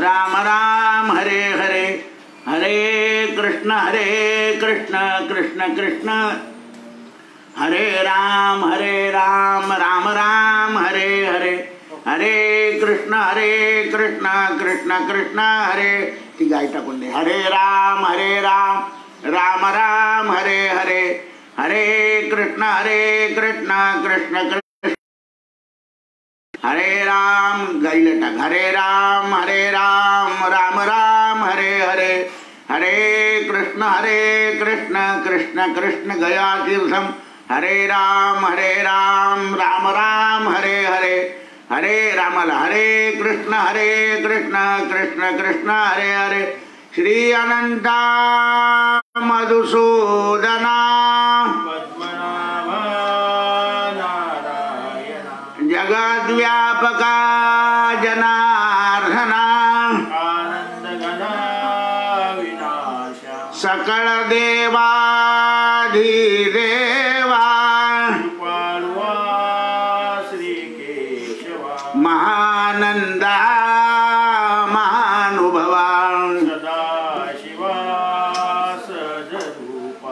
राम राम हरे हरे, हरे कृष्ण कृष्ण कृष्ण हरे राम राम राम हरे हरे, हरे कृष्ण कृष्ण कृष्ण हरे, ती गाय टाकून दे. हरे राम राम राम हरे हरे, हरे कृष्ण कृष्ण कृष्ण हरे राम, गाईला टाक. हरे राम राम राम हरे हरे, हरे कृष्ण कृष्ण कृष्ण गया तीर्थम. हरे राम राम राम हरे हरे, हरे रामाला हरे कृष्ण कृष्ण कृष्ण हरे हरे. श्री अनंता मधुसूदना जगद्व्यापका जनार्दना सकळ देवाधिदेवा महानंदा महानुभवा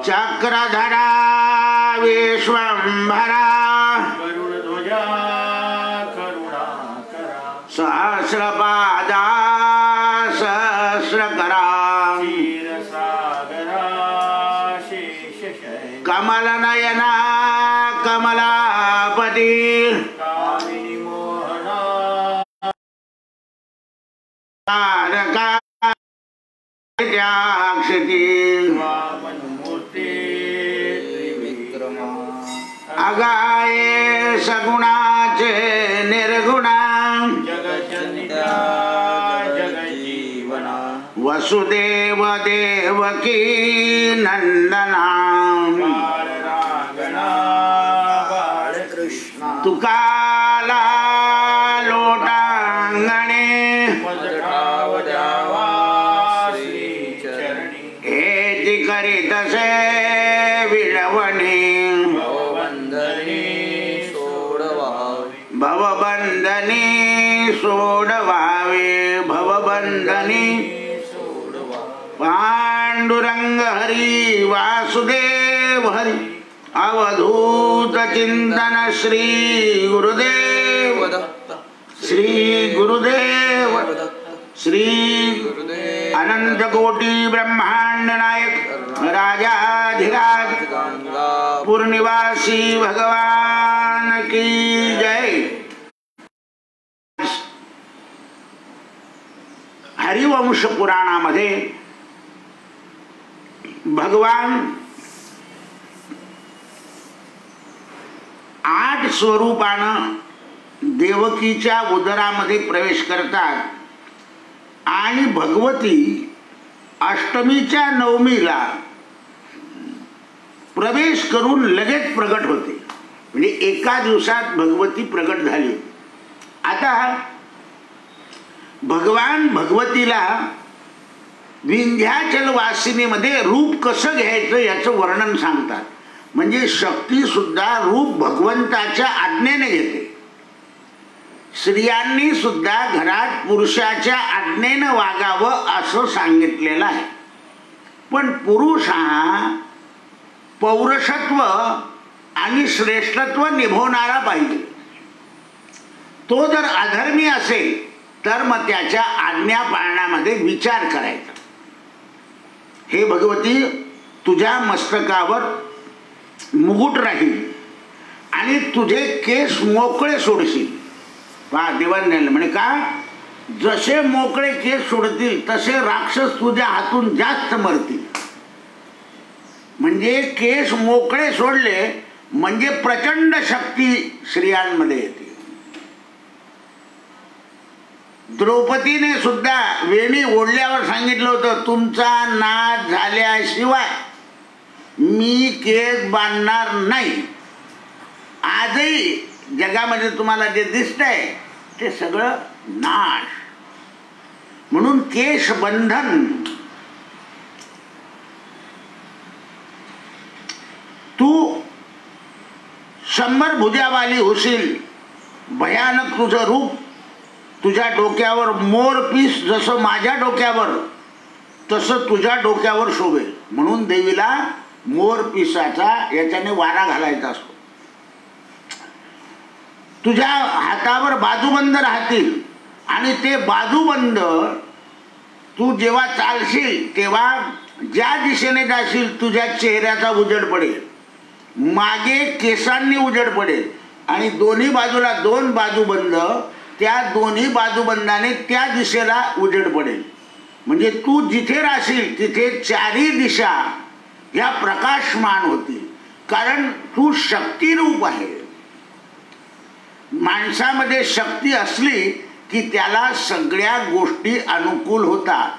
चक्रधरा विश्वंभरा सहस्रपादा सहस्रकरा कमलनयना कमलापति तारका अगाये सगुणाचे निर्गुणा वसुदेव देवकी नंदना तुकाला लोटांगणे हेती करीत से विळवणी भवबंधनी सोडवावे भवबंधनी. पांडुरंग हरी वासुदेव हरी अवधूत चिंतन श्री गुरुदेव श्री गुरुदेव श्री अनंत कोटी ब्रह्मांड नायक राजाधिराज पूर्णिवासी भगवान की जय. हरिवंश पुराणामध्ये भगवान 8 स्वरूपानं देवकीच्या उदरामध्ये प्रवेश करतात आणि भगवती अष्टमीच्या नवमीला प्रवेश करून लगेच प्रगट होते. म्हणजे एका दिवसात भगवती प्रगट झाली. आता भगवान भगवतीला विंध्याचल वासिनीमध्ये रूप कसं घ्यायचं याचं वर्णन सांगतात. म्हणजे शक्ती सुद्धा रूप भगवंताच्या आज्ञेने घेते. स्त्रियांनी सुद्धा घरात पुरुषाच्या आज्ञेने वागावं असं सांगितलेलं आहे. पण पुरुष हा पौरुषत्व आणि श्रेष्ठत्व निभवणारा पाहिजे. तो जर अधर्मी असेल तर मग त्याच्या आज्ञा पाळण्यामध्ये विचार करायचा. हे भगवती तुझ्या मस्तकावर मुकुट राहील आणि तुझे केस मोकळे सोडशील. पहा देवाने म्हणे का जसे मोकळे केस सोडतील तसे राक्षस तुझ्या हातून जास्त मरतील. म्हणजे केस मोकळे सोडले म्हणजे प्रचंड शक्ती स्त्रियांमध्ये येते. द्रौपदीने सुद्धा वेणी ओढल्यावर सांगितलं होतं तुमचा नाच झाल्याशिवाय मी केस बांधणार नाही. आजही जगामध्ये तुम्हाला जे दिसतंय ते सगळं नाश. म्हणून केश बंधन. तू 100 भुजावाली होशील, भयानक तुझं रूप तुझ्या डोक्यावर मोरपीस जसं माझ्या डोक्यावर तसं तुझ्या डोक्यावर शोभेल, म्हणून देवीला मोरपिसाचा याच्याने वारा घालायचा असतो. तुझ्या हातावर बाजूबंद राहतील आणि ते बाजूबंद तू जेव्हा चालशील तेव्हा ज्या दिशेने जाशील तुझ्या चेहऱ्याचा उजेड पडेल, मागे केसांनी उजेड पडेल आणि दोन्ही बाजूला दोन बाजूबंद, त्या दोन्ही बाजूबंदाने त्या दिशेला उजेड पडेल. म्हणजे तू जिथे राहशील तिथे चारी दिशा ह्या प्रकाशमान होतील, कारण तू शक्तिरूप आहे. माणसामध्ये शक्ती असली की त्याला सगळ्या गोष्टी अनुकूल होतात.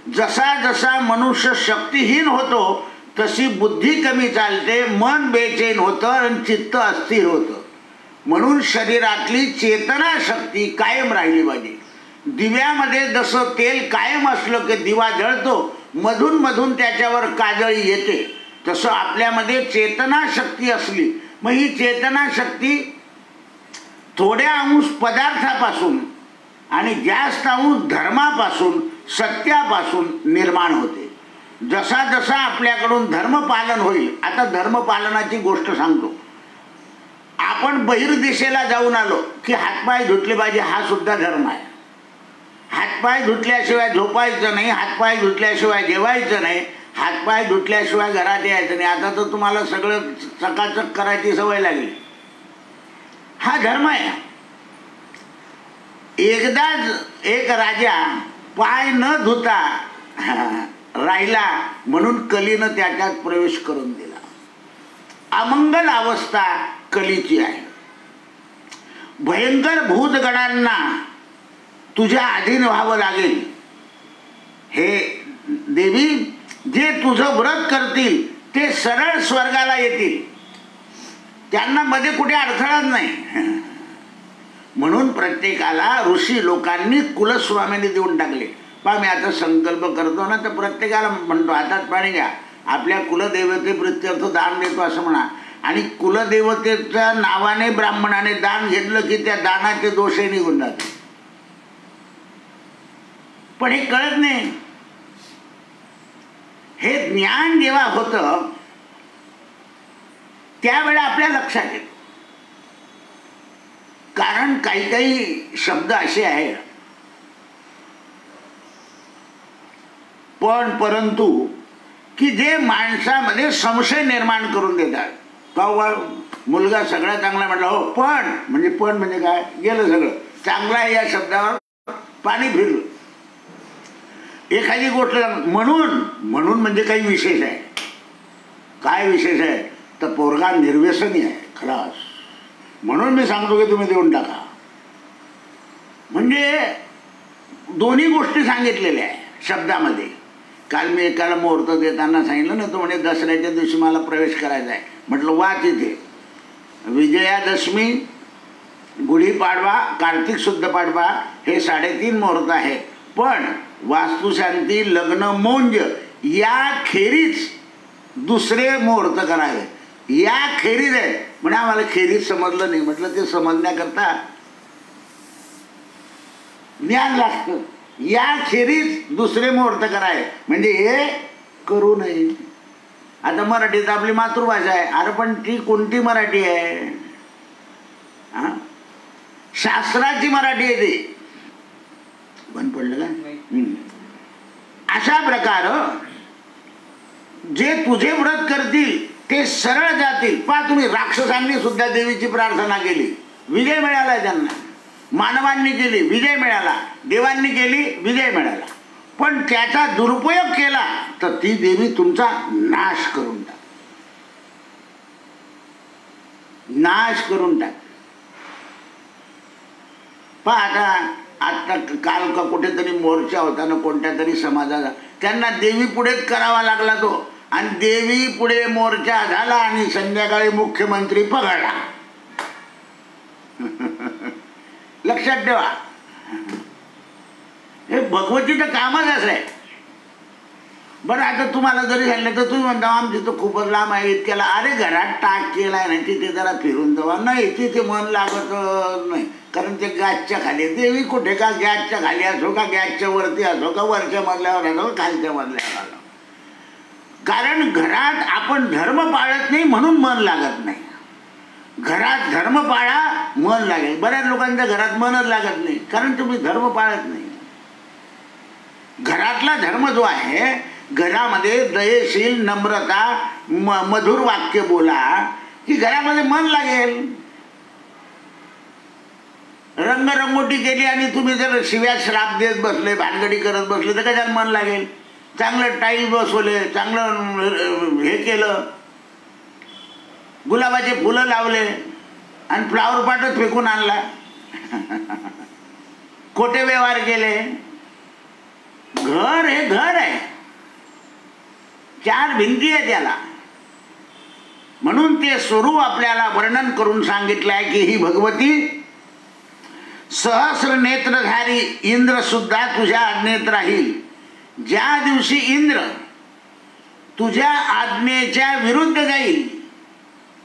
जसा जसा मनुष्य शक्तिहीन होतो तशी बुद्धी कमी चालते, मन बेचैन होतं आणि चित्त अस्थिर होतं. म्हणून शरीरातली चेतना शक्ती कायम राहिली पाहिजे. दिव्यामध्ये जसं तेल कायम असलं की दिवा जळतो, मधून मधून त्याच्यावर काजळी येते, तसं आपल्यामध्ये चेतना शक्ती असली, मग ही चेतना शक्ती थोड्या अंश पदार्थापासून आणि जास्त अंश धर्मापासून, सत्यापासून निर्माण होते. जसा जसा आपल्याकडून धर्मपालन होईल. आता धर्मपालनाची गोष्ट सांगतो. आपण बहिर्दिशेला जाऊन आलो की हातपाय धुतले पाहिजे, हा सुद्धा धर्म आहे. हातपाय धुतल्याशिवाय झोपायचं नाही, हातपाय धुतल्याशिवाय जेवायचं नाही, हातपाय धुतल्याशिवाय घरात यायचं नाही. आता तर तुम्हाला सगळं चकाचक करायची सवय लागली. हा धर्म आहे. एकदाच एक राजा पाय न धुता राहिला म्हणून कलीनं त्याच्यात प्रवेश करून दिला. अमंगल अवस्था कलीची आहे. भयंकर भूतगणांना तुझ्या अधीन व्हावं लागेल. हे देवी, जे तुझं व्रत करतील ते सरळ स्वर्गाला येतील, त्यांना मध्ये कुठे अडथळाच नाही. म्हणून प्रत्येकाला ऋषी लोकांनी कुलस्वामीने देऊन टाकले. पहा, मी आता संकल्प करतो ना, तर प्रत्येकाला म्हणतो हातात पाणी घ्या, आपल्या कुलदेवते प्रित्यर्थ दान देतो असं म्हणा. आणि कुलदेवतेच्या नावाने ब्राह्मणाने दान घेतलं की त्या दानाचे दोषही निघून जाते. पण हे कळत नाही. हे ज्ञान जेव्हा होतं त्यावेळेला आपल्या लक्षात येतं. कारण काही काही शब्द असे आहेत, पण परंतु की जे माणसामध्ये संशय निर्माण करून देतात. मुलगा सगळा चांगला म्हटला, हो पण म्हणजे काय, गेलं सगळं चांगलं आहे या शब्दावर पाणी फिरलं. एखादी गोष्ट म्हणून म्हणजे काही विशेष आहे. काय विशेष आहे तर पोरगा निर्व्यसनी आहे खलास, म्हणून मी सांगतो की तुम्ही देऊन टाका. म्हणजे दोन्ही गोष्टी सांगितलेल्या आहे शब्दामध्ये. काल मी एकाला मुहूर्त देताना सांगितलं ना, तो म्हणे दसऱ्याच्या दिवशी मला प्रवेश करायचा आहे. म्हटलं वा, तिथे विजयादशमी, गुढीपाडवा, कार्तिक शुद्ध पाडवा हे 3.5 मुहूर्त आहे. पण वास्तुशांती, लग्न, मोंज या खेरीज दुसरे मुहूर्त करावे, या खेरीज आहे. म्हणजे आम्हाला खेरीज समजलं नाही. म्हटलं ते समजण्याकरता ज्ञान लागतं. या खेरीज दुसरे मुहूर्त करावे म्हणजे हे करू नये. आता मराठीत आपली मातृभाषा आहे. अरे पण ती कोणती मराठी आहे? शास्त्राची मराठी आहे ती. बंद पडलं का? अशा प्रकार जे तुझे व्रत करतील ते सरळ जातील. पहा, तुम्ही राक्षसांनी सुद्धा देवीची प्रार्थना केली, विजय मिळाला त्यांना. मानवांनी केली, विजय मिळाला. देवांनी केली, विजय मिळाला. पण त्याचा दुरुपयोग केला तर ती देवी तुमचा नाश करून टाक, नाश करून टाक. पहा, आता काल का कुठेतरी मोर्चा होता ना कोणत्या तरी समाजाचा, त्यांना देवी पुढेच करावा लागला तो. आणि देवी पुढे मोर्चा झाला आणि संध्याकाळी मुख्यमंत्री पगळला. लक्षात ठेवा, हे भगवतीचं कामच असं आहे. बरं, आता तुम्हाला जरी सांगितलं तर तुम्ही म्हणता आमची तर खूपच लांब आहे इतक्याला. अरे घरात टाक केलाय ना, तिथे जरा फिरून जावा. नाही, तिथे मन लागत नाही. कारण ते गॅसच्या खाली, देवी कुठे का गॅसच्या खाली असो का गॅसच्या वरती असो का वरच्या मजल्यावर असो का खालच्या मजल्यावर असो. कारण घरात आपण धर्म पाळत नाही म्हणून मन लागत नाही. घरात धर्म पाळा मन लागेल. बऱ्याच लोकांच्या घरात मनच लागत नाही कारण तुम्ही धर्म पाळत नाही. घरातला धर्म जो आहे, घरामध्ये दयेशील, नम्रता, मधुर वाक्य बोला की घरामध्ये मन लागेल. रंगरंगोटी केली आणि तुम्ही जर शिव्या श्राप देत बसले, भानगडी करत बसले तर कशाला मन लागेल. चांगलं टाईल बसवले, चांगलं हे केलं, गुलाबाचे फुलं लावले आणि फ्लावर पॉटच फेकून आणला, खोटे व्यवहार केले. घर हे घर आहे, 4 भिंती आहे त्याला. म्हणून ते स्वरूप आपल्याला वर्णन करून सांगितलं आहे की ही भगवती सहस्र नेत्रधारी इंद्र सुद्धा तुझ्या आज्ञेत राहील. ज्या दिवशी इंद्र तुझ्या आज्ञेच्या विरुद्ध जाईल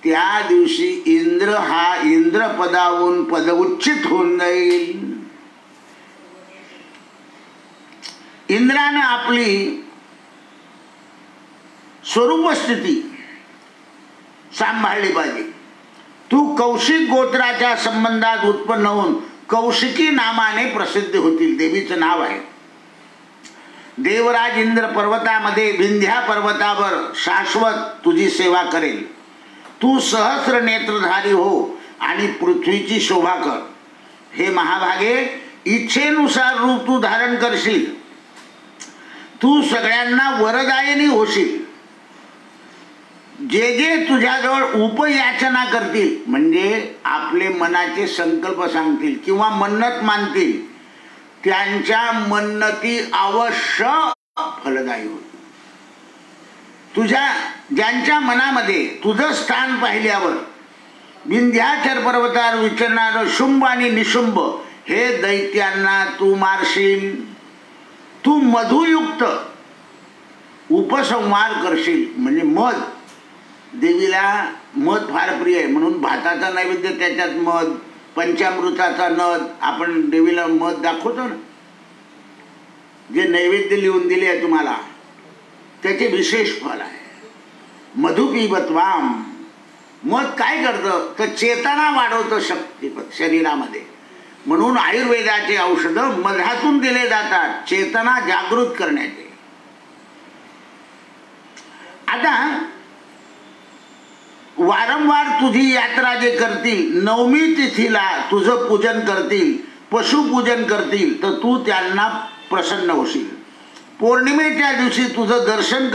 त्या दिवशी इंद्र हा इंद्रपदावरून पदउच्चित होऊन जाईल. इंद्राने आपली स्वरूप स्थिती सांभाळली पाहिजे. तू कौशिक गोत्राच्या संबंधात उत्पन्न होऊन कौशिकी नामाने प्रसिद्ध होतील. देवीचं नाव आहे. देवराज इंद्र पर्वतामध्ये विंध्या पर्वतावर शाश्वत तुझी सेवा करेल. तू सहस्र नेत्रधारी हो आणि पृथ्वीची शोभा कर. हे महाभागे, इच्छेनुसार रूप तू धारण करशील. तू सगळ्यांना वरदायिनी होशील. जे जे तुझ्याजवळ उपयाचना करतील म्हणजे आपले मनाचे संकल्प सांगतील किंवा मन्नत मानतील त्यांच्या मन्नती अवश्य फलदायी होतील. तुझ्या ज्यांच्या मनामध्ये तुझं स्थान पाहिल्यावर विंध्याचल पर्वतावर विचरणारं शुंभ आणि निशुंभ हे दैत्यांना तू मारशील. तू मधुयुक्त उपसंहार करशील. म्हणजे मध, देवीला मध फार प्रिय आहे म्हणून भाताचा नैवेद्य त्याच्यात मध, पंचामृताचा नद, आपण देवीला मध दाखवतो ना. जे नैवेद्य लिहून दिले आहे तुम्हाला त्याचे विशेष फल आहे. मधुपिबत्वाम. मध काय करतं तर चेतना वाढवतं शरीरामध्ये. म्हणून आयुर्वेदाचे औषध मधातून दिले जातात चेतना जागृत करण्याचे. आता वारंवार तुझी यात्रा जे करतील, नवमी तिथीला तुझं पूजन करतील, पशुपूजन करतील तर तू त्यांना प्रसन्न होशील. पौर्णिमेच्या दिवशी तुझं दर्शन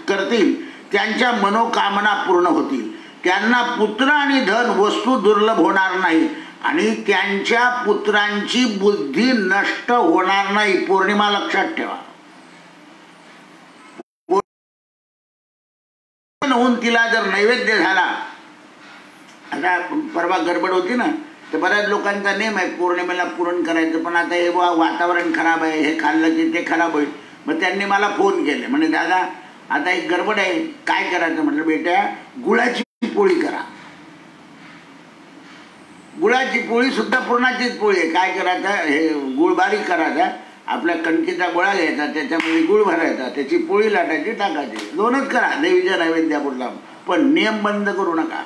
करतील त्यांच्या मनोकामना पूर्ण होतील. त्यांना पुत्र आणि धन वस्तू दुर्लभ होणार नाही आणि त्यांच्या पुत्रांची बुद्धी नष्ट होणार नाही. पौर्णिमा लक्षात ठेवा. होऊन तिला जर नैवेद्य झाला, आता परवा गडबड होती ना तर बऱ्याच लोकांचा नेम आहे पौर्णिमेला पुरण करायचं, पण आता हे वातावरण खराब आहे, हे खाल्लं की ते खराब होईल. मग त्यांनी मला फोन केले, म्हणजे दादा आता एक गडबड आहे, काय करायचं. म्हटलं बेटा गुळाची पोळी करा. गुळाची पोळी सुद्धा पुरणाचीच पोळी आहे. काय करायचं, हे गुळ बारीक करायचा, आपल्या कणकीचा गोळा घ्यायचा, त्याच्यामध्ये गुळ भरायचा, त्याची पोळी लाटायची, टाकायची. 2च करा देवीच्या नैवेद्यापुरता, पण नियम बंद करू नका.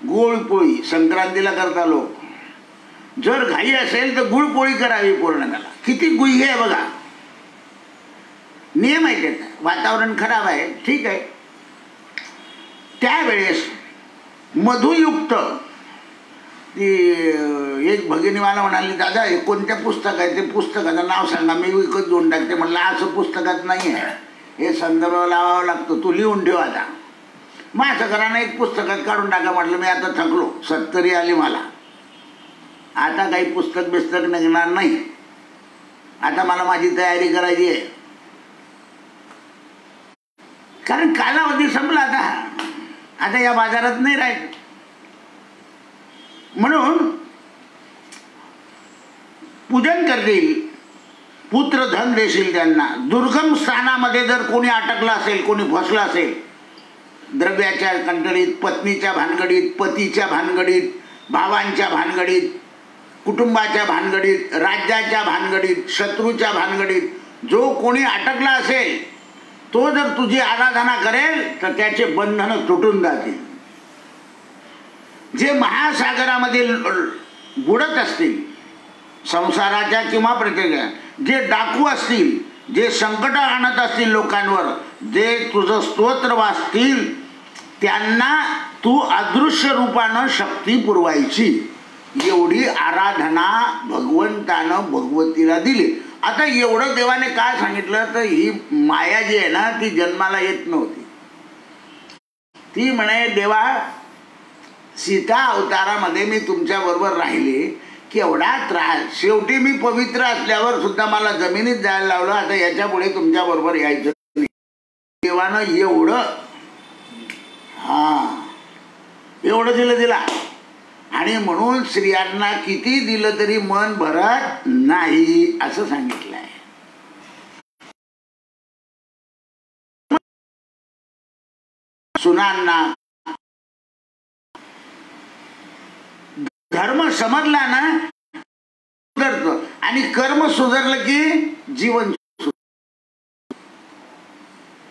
गुळ पोळी संक्रांतीला करता लोक. जर घाई असेल तर गुळ पोळी करावी पौर्णिमेला. किती गुही आहे बघा. नियम आहे त्याचा. वातावरण खराब आहे, ठीक आहे. त्यावेळेस मधुयुक्त ती एक भगिनी मला म्हणाली, दादा हे कोणत्या पुस्तक आहे, ते पुस्तकाचं नाव सांगा, मी विकत घेऊन टाकते. म्हटलं असं पुस्तकात नाही आहे, हे संदर्भ लावावं लागतं, तू लिहून ठेव. आता मग असं करा ना, एक पुस्तकात काढून टाका. म्हटलं मी आता थकलो, 70 आली मला, आता काही पुस्तक बिस्तक निघणार नाही, आता मला माझी तयारी करायची आहे. कारण कालावधी संपला आता या बाजारात नाही राहायचं. म्हणून पूजन करतील, पुत्र धन देशील त्यांना. दुर्गम स्थानामध्ये जर कोणी अटकला असेल, कोणी फसला असेल, द्रव्याच्या कंटळीत, पत्नीच्या भानगडीत, पतीच्या भानगडीत, भावांच्या भानगडीत, कुटुंबाच्या भानगडीत, राज्याच्या भानगडीत, शत्रूच्या भानगडीत जो कोणी अटकला असेल तो जर तुझी आराधना करेल तर त्याचे बंधन तुटून जातील. जे महासागरामध्ये बुडत असतील संसाराच्या किंवा प्रत्येक, जे डाकू असतील, जे संकट आणत असतील लोकांवर, जे तुझं स्तोत्र वाचतील त्यांना तू अदृश्य रूपानं शक्ती पुरवायची. एवढी आराधना भगवंतानं भगवतीला दिली. आता एवढं देवाने काय सांगितलं तर ही माया जी आहे ना ती जन्माला येत नव्हती. ती म्हणे देवा सीता अवतारामध्ये मी तुमच्या बरोबर राहिले, केवढा त्रास, शेवटी मी पवित्र असल्यावर सुद्धा मला जमिनीत जायला लावलं, आता याच्या पुढे तुमच्या बरोबर यायचं नाही. देवानं एवढं दिला आणि म्हणून स्त्रियांना किती दिलं तरी मन भरत नाही असं सांगितलंय. सुनांना धर्म समजला ना सुधरतं आणि कर्म सुधरलं की जीवन.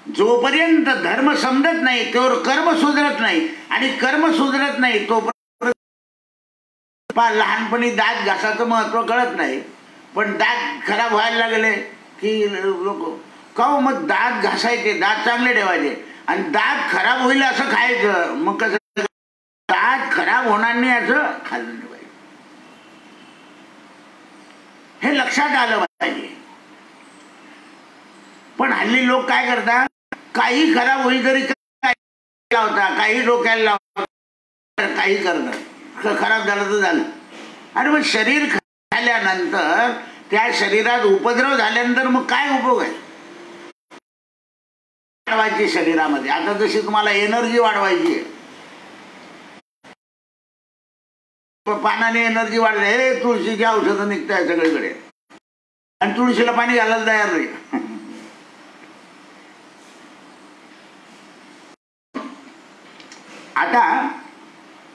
जोपर्यंत धर्म समजत नाही तोवर कर्म सुधरत नाही आणि कर्म सुधरत नाही तोपर्यंत लहानपणी दात घासाचं महत्व कळत नाही, पण दात खराब व्हायला लागले की लोक का मग दात घासायचे, दात चांगले ठेवायचे आणि दात खराब होईल असं खायचं. मग कसं दात खराब होणार नाही असं खाल्लं नाही पाहिजे. हे लक्षात आलं पाहिजे. पण हल्ली लोक काय करतात, काही खराब होईल तरी लावता, काही डोक्याला लावता, काही करतात, खराब झालं तर झालं. अरे मग शरीर झाल्यानंतर त्या शरीरात उपद्रव झाल्यानंतर मग काय उपयोग आहे वाढवायची शरीरामध्ये. आता जशी तुम्हाला एनर्जी वाढवायची आहे, पानाने एनर्जी वाढली, हे तुळशीची औषधं निघताय सगळीकडे आणि तुळशीला पाणी घालायला तयार नाही. आता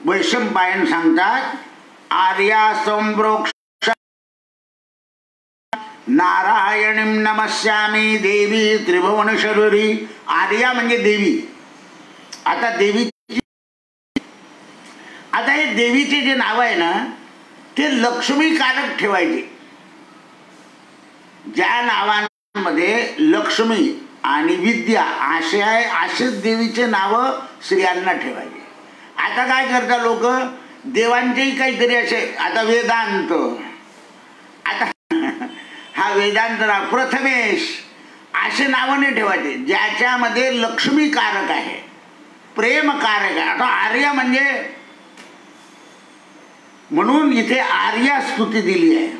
वैशंपायन सांगतात आर्या संप्रोक्ष नारायणीं नमस्यामी देवी त्रिभुवन शरीरी. आर्या म्हणजे देवी. आता हे देवीचे जे नाव आहे ना ते लक्ष्मी कारक ठेवायचे. ज्या नावांमध्ये लक्ष्मी आणि विद्या असेच देवीचे नाव स्त्रियांना ठेवायचे. आता काय करतात लोक, देवांचेही काहीतरी असे, आता वेदांत, आता हा वेदांत नाव, प्रथमेश असे नाव नाही ठेवायचे ज्याच्यामध्ये लक्ष्मी कारक आहे, प्रेम कारक आहे. आता आर्य म्हणजे म्हणून इथे आर्या स्तुती दिली आहे.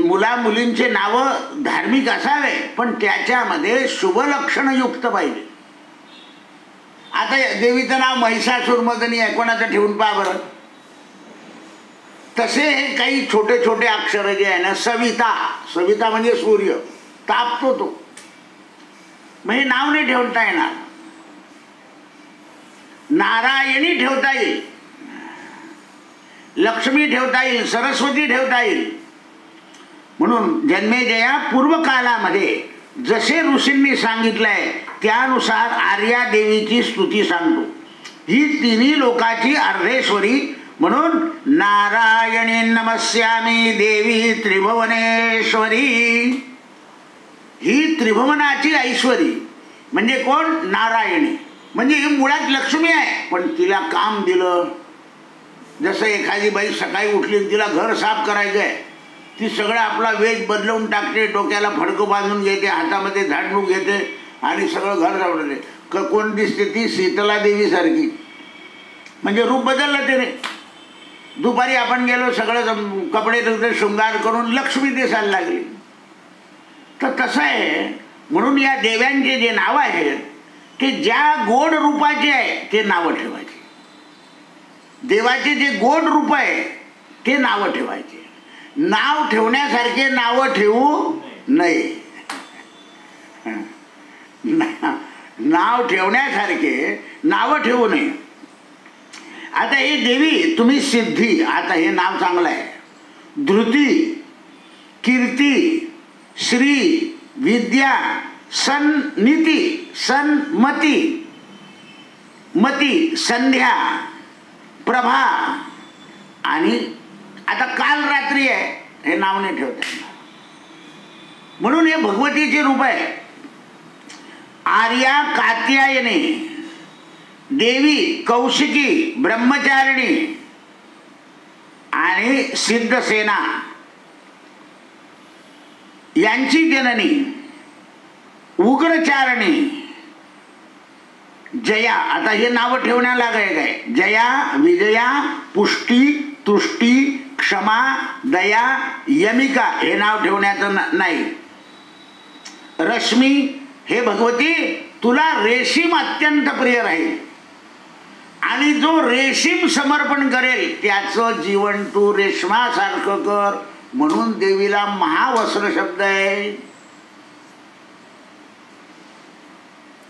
मुला मुलींचे नाव धार्मिक असावे पण त्याच्यामध्ये शुभ लक्षण युक्त पाहिजे. आता देवीचं नाव महिषासुर मदनी आहे, कोणाचं ठेवून पहा बरं. तसे हे काही छोटे छोटे अक्षर जे आहे ना, सविता म्हणजे सूर्य, तापतो तो, म्हणजे नाव नाही ठेवता येणार. नारायणी ठेवता येईल, लक्ष्मी ठेवता येईल, सरस्वती ठेवता येईल. म्हणून जन्मेजया पूर्वकालामध्ये जसे ऋषींनी सांगितलंय त्यानुसार आर्या देवीची स्तुती सांगतो. ही तिन्ही लोकाची अर्धेश्वरी म्हणून नारायणी नमस्यामी देवी त्रिभुवनेश्वरी. ही त्रिभुवनाची ऐश्वरी म्हणजे कोण, नारायणी. म्हणजे ही मुळात लक्ष्मी आहे पण तिला काम दिलं. जसं एखादी बाई सकाळी उठली तिला घर साफ करायचं आहे, ती सगळं आपला वेश बदलवून टाकते, डोक्याला फडकं बांधून घेते, हातामध्ये झाडणूक घेते आणि सगळं घर सावरते. कोण दिसते ती, शीतला देवी सारखी. म्हणजे रूप बदललं त्याने. दुपारी आपण गेलो सगळं कपडे शृंगार करून लक्ष्मी दिसायला लागली. तर तसं आहे. म्हणून या देव्यांचे जे नाव आहेत ते ज्या गोड रूपाचे आहे ते नावं ठेवायचे. देवाचे जे गोड रूप आहे ते नावं ठेवायचे. नाव ठेवण्यासारखे नावं ठेवू नये. नाव ठेवण्यासारखे नावं ठेवू नये. आता हे देवी तुम्ही सिद्धी, आता हे नाव चांगलं आहे, धृती, कीर्ती, श्री, विद्या, सन्निती, सन्मती, मती, संध्या, प्रभा आणि आता काल रात्री आहे हे नाव नाही ठेवता. म्हणून हे भगवतीचे रूप आहे. आर्या कात्यायनी, देवी कौशिकी, ब्रह्मचारिणी आणि सिद्धसेना यांची जननी, उग्रचारणी, जया. आता हे नाव ठेवण्याला काय, जया, विजया, पुष्टी, तुष्टी, क्षमा, दया, यमिका हे नाव ठेवण्याचं नाही. रश्मी, हे भगवती तुला रेशीम अत्यंत प्रिय राहील आणि जो रेशीम समर्पण करेल त्याचं जीवन तू रेशमासारखं कर. म्हणून देवीला महावस्त्र शब्द आहे.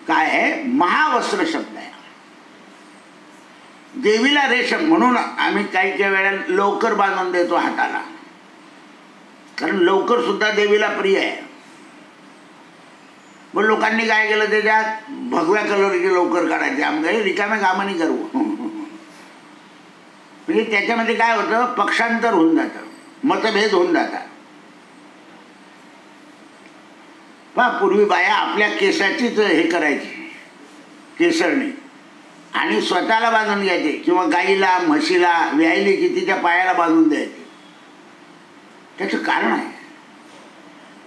काय आहे? महावस्त्र शब्द आहे. देवीला रेशम, म्हणून आम्ही काही वेळेला लवकर बांधून देतो हाताला, कारण लवकर सुद्धा देवीला प्रिय आहे. मग लोकांनी काय केलं, त्याच्यात भगव्या कलरची लवकर काढायचे, आमच्या रिकाम्या कामाने करू. म्हणजे त्याच्यामध्ये काय होतं, पक्षांतर होऊन जातं, मतभेद होऊन जातात. पहा पूर्वी बाया आपल्या केसाचीच हे करायची, केसरणी, आणि स्वतःला बांधून घ्यायचे किंवा गाईला म्हशीला व्यायली की तिच्या पायाला बांधून द्यायचे. त्याचं कारण आहे,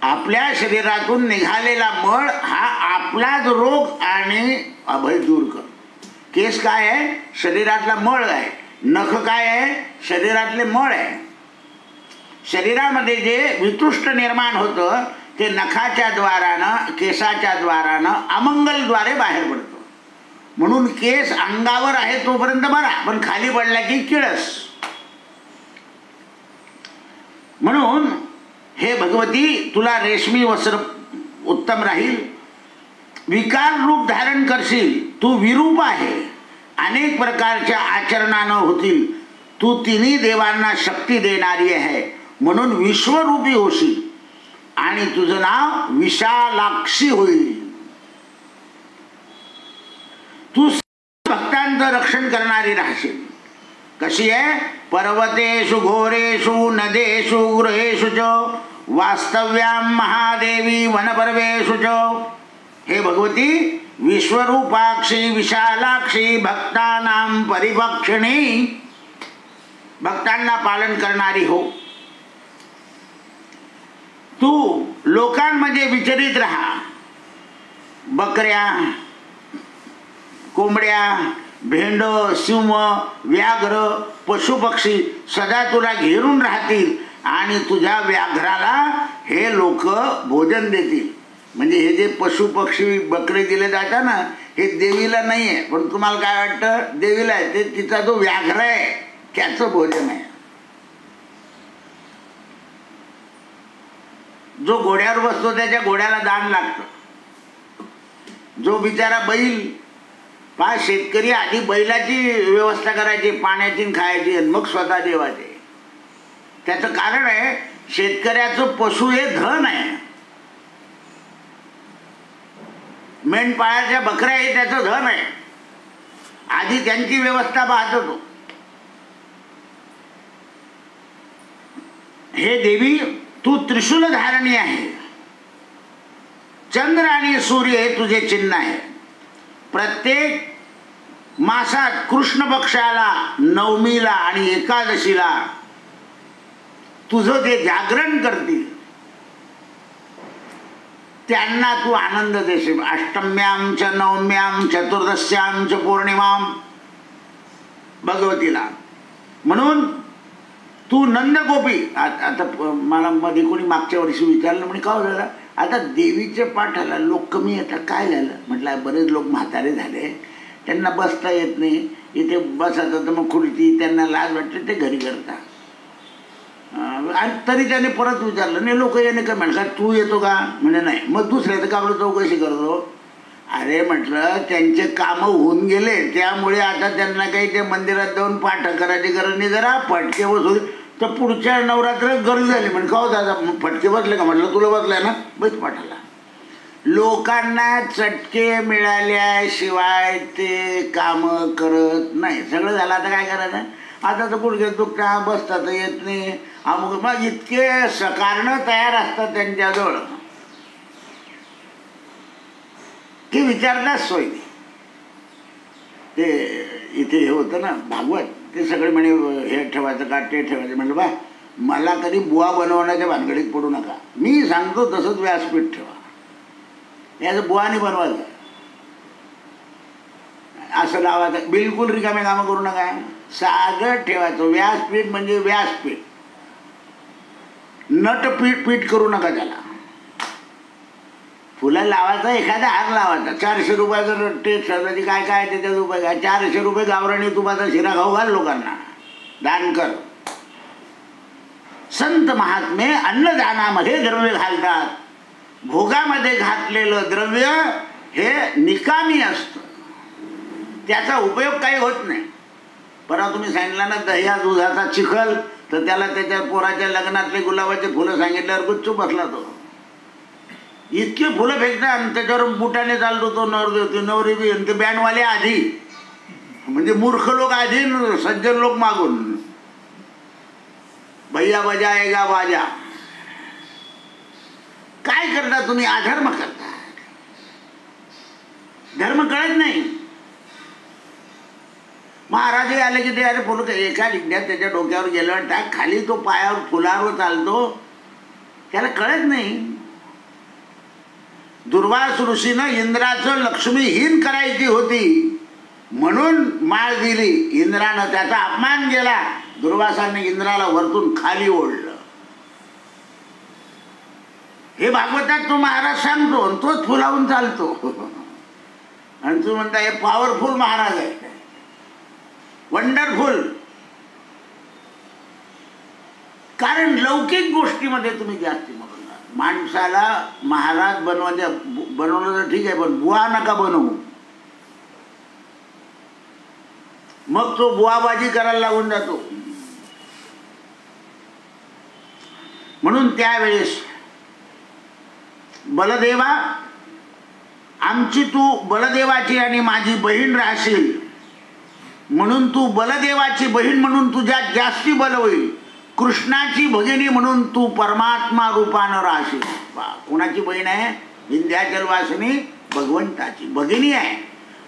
आपल्या शरीरातून निघालेला मळ हा आपलाच रोग आणि अभय दूर कर. केस काय आहे? शरीरातला मळ आहे. नख काय आहे? शरीरातले मळ आहे. शरीरामध्ये जे वितुष्ट निर्माण होतं ते नखाच्या द्वारानं, केसाच्या द्वारानं, अमंगलद्वारे बाहेर पडतं. म्हणून केस अंगावर आहे तोपर्यंत बरा, पण खाली पडला की किळस. म्हणून हे भगवती तुला रेशमी वस्त्र उत्तम राहील. विकार रूप धारण करशील, तू विरूप आहे, अनेक प्रकारच्या आचरणानं होतील. तू तिन्ही देवांना शक्ती देणारी आहे, म्हणून विश्वरूपी होशील आणि तुझं नाव विशालाक्षी होईल. तू भक्तांचं रक्षण करणारी राहशील. कशी आहे? पर्वतेषु घोरेषु नदेषु गृहेषु च वास्तव्याम महादेवी वनपर्वेषु च. हे भगवती विश्वरूपाक्षी विशालाक्षी भक्तानां परिभक्षिणी, भक्तांना पालन करणारी हो. तू लोकांमध्ये विचरित राहा. बकऱ्या, कोंबड्या, भेंड, सिंह, व्याघ्र, पशुपक्षी सदा तुला घेरून राहतील आणि तुझ्या व्याघ्राला हे लोक भोजन देतील. म्हणजे हे जे पशुपक्षी बकरे दिले जातात ना, हे देवीला नाही आहे, पण तुम्हाला काय वाटतं? देवीला आहे. ते तिचा जो व्याघ्र आहे त्याचं भोजन आहे. जो घोड्यावर बसतो त्याच्या घोड्याला दान लागतं. जो बिचारा बैल, पहा शेतकरी आधी बैलाची व्यवस्था करायची, पाण्याची खायची, आणि मग स्वतः देवाचे. त्याचं कारण आहे, शेतकऱ्याचं पशु हे धन आहे. मेंढपाळाच्या बकऱ्या हे त्याचं धन आहे. आधी त्यांची व्यवस्था पाहत होतो. हे देवी तू त्रिशूल धारणी आहे. चंद्र आणि सूर्य हे तुझे चिन्ह आहे. प्रत्येक मासात कृष्ण पक्षाला, नवमीला आणि एकादशीला तुझं जे जागरण करतील त्यांना तू आनंद देशील. अष्टम्यां च नवम्यां चतुर्दश्यां च पौर्णिमां भगवतीला. म्हणून तू नंदगोपी. आता मला मध्ये कोणी मागच्या वर्षी विचारलं, म्हणजे का झालं आता देवीच्या पाठाला लोक कमी येतात, काय झालं? म्हटलं बरेच लोक म्हातारे झाले, त्यांना बसता येत नाही, इथे बसायचं तर मग खुर्ची, त्यांना लाज वाटते, ते घरी करतात. आणि तरी त्याने परत विचारलं, नाही लोक याने काय म्हणतात, तू येतो का? म्हणजे नाही. मग दुसऱ्याचं का आपलं चौकशी करतो. अरे म्हटलं त्यांचे कामं होऊन गेले, त्यामुळे आता त्यांना काही ते मंदिरात जाऊन पाठ करायची गरज नाही. जरा फटके बसू तर पुढच्या नवरात्रात गरज झाली. म्हणजे का हो दादा फटके बसले का? म्हटलं तुला बसलाय ना, बस पाठाला. लोकांना चटके मिळाल्याशिवाय ते कामं करत नाही. सगळं झालं, आता काय करायचं? आता तर गुडघे दुखता, बसता तर येत नाही, अमुक. मग इतके कारणं तयार असतात त्यांच्याजवळ की विचारण्यास सोय नाही. ते इथे हे होतं ना भागवत, ते सगळे म्हणे हे ठेवायचं का ते ठेवायचं. म्हटलं बा मला कधी बुवा बनवण्याच्या भानगडीत पडू नका. मी सांगतो तसंच व्यासपीठ ठेवा. याचं बुवानी बनवायचं, असं लावायचं. बिलकुल रिकामे कामं करू नका, साधं ठेवायचं. व्यासपीठ म्हणजे व्यासपीठ, नटपीठ पीठ करू नका त्याला. फुलं लावायचं, एखादा हार लावायचा. 400 रुपयाचं टेस्ट ठेवायची. काय काय त्याच्यात उपाय काय? 400 रुपये गावराणी तुपाचा शिरा खाऊ घाल, लोकांना दान कर. संत महात्मे अन्नदानामध्ये द्रव्य घालतात. भोगामध्ये घातलेलं द्रव्य हे निकामी असतं, त्याचा उपयोग काही होत नाही. परवा तुम्ही सांगितलं ना दह्या दुधाचा चिखल, तर त्याला त्याच्या पोराच्या लग्नातले गुलाबाचे फुलं सांगितल्यावर गुच्चू बसला तो. इतके फुलं फेकतात आणि त्याच्यावर बुटाने चालतो तो नवरदेव. नवरी बी ते बँडवाले आधी, म्हणजे मूर्ख लोक आधी, सज्जन लोक मागून. भैया बजाएगा बाजा. काय करता तुम्ही? अधर्म करता. धर्म कळत नाही. महाराज आले की ते अरे फुलं एका लिंड्यात त्याच्या डोक्यावर गेल्यावर टाक, खाली तो पायावर फुलावर चालतो, त्याला कळत नाही. दुर्वास ऋषीनं इंद्राचं लक्ष्मीहीन करायची होती म्हणून माळ दिली. इंद्रानं त्याचा अपमान केला. दुर्वासाने इंद्राला वरतून खाली ओढलं. हे भागवतात तो महाराज सांगतो आणि तोच फुलावून चालतो. आणि तू म्हणता हे पॉवरफुल महाराज आहे, वंडरफुल. कारण लौकिक गोष्टीमध्ये तुम्ही जास्ती म्हणून माणसाला महाराज बनवलं तर ठीक आहे, पण बुवा नका बनवू. मग तो बुवाबाजी करायला लागून जातो. म्हणून त्यावेळेस बलदेवा, आमची तू बलदेवाची आणि माझी बहीण राहशील, म्हणून तू बलदेवाची बहीण म्हणून तुझ्यात जास्ती बल होईल. कृष्णाची भगिनी म्हणून तू परमात्मा रूपानं राहशील. कोणाची बहीण आहे? विंध्याचल वासिनी भगवंताची भगिनी आहे.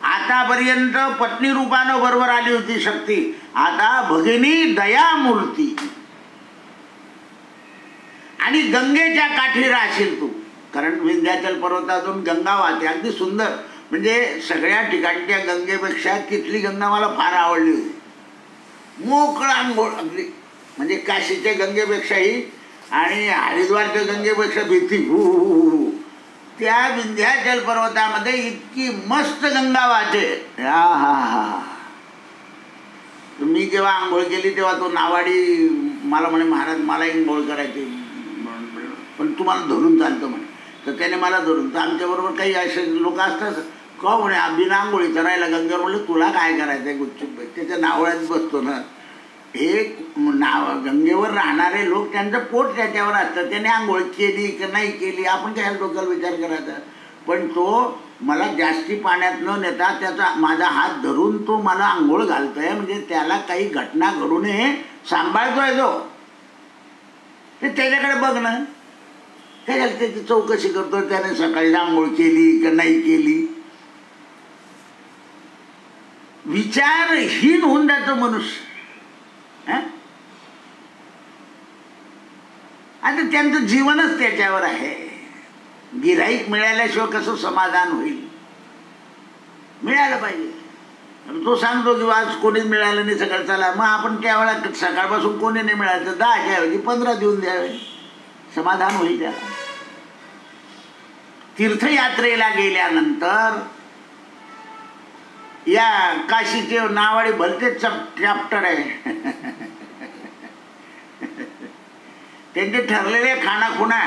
आतापर्यंत पत्नी रूपानं बरोबर आली होती शक्ती, आता भगिनी दयामूर्ती. आणि गंगेच्या काठी राहशील तू, कारण विंध्याचल पर्वतातून गंगा वाहते. अगदी सुंदर, म्हणजे सगळ्या ठिकाणच्या गंगेपेक्षा तिथली गंगा मला फार आवडली होती. मोकळा आंघोळ अगदी, म्हणजे काशीच्या गंगेपेक्षाही आणि हरिद्वारच्या गंगेपेक्षा भीती. त्या विंध्याचल पर्वतामध्ये इतकी मस्त गंगा वाहते. हा हा हा. मी जेव्हा आंघोळ केली तेव्हा तो नावाडी मला म्हणे महाराज मला आंघोळ करायची, पण तुम्हाला धरून चालतं म्हणे. तर त्याने मला धरून, तर आमच्याबरोबर काही असे लोक असतात का म्हणे बिना आंघोळीचं राहायला गंगेवर. म्हणलं तुला काय करायचं आहे गुपचूप, त्याच्या नावळ्यात बसतो ना. हे गंगेवर राहणारे लोक त्यांचं पोट त्याच्यावर असतं, त्याने आंघोळ केली की नाही केली आपण काय डोक्याला विचार करायचा. पण तो मला जास्ती पाण्यात न नेता त्याचा माझा हात धरून तो मला आंघोळ घालतोय, म्हणजे त्याला काही घटना घडू नये सांभाळतोय तो. ते त्याच्याकडे बघ ना, काय झालं त्याची चौकशी करतो, त्याने सकाळी आंघोळ केली का नाही केली. विचारहीन होऊन जातो मनुष्य. आता त्यांचं जीवनच त्याच्यावर आहे. गिऱ्हाईक मिळाल्याशिवाय कसं समाधान होईल? मिळालं पाहिजे. तो सांगतो की आज कोणीच मिळालं नाही सकाळ, चला मग आपण त्यावेळेला सकाळपासून कोणी नाही मिळालं 10च्या ऐवजी 15 देऊन द्यावे, समाधान होईल त्याला. तीर्थयात्रेला गेल्यानंतर या काशीचे नावाडी भलते चॅप्टर आहे. त्यांचे ठरलेले खाणाखुणा,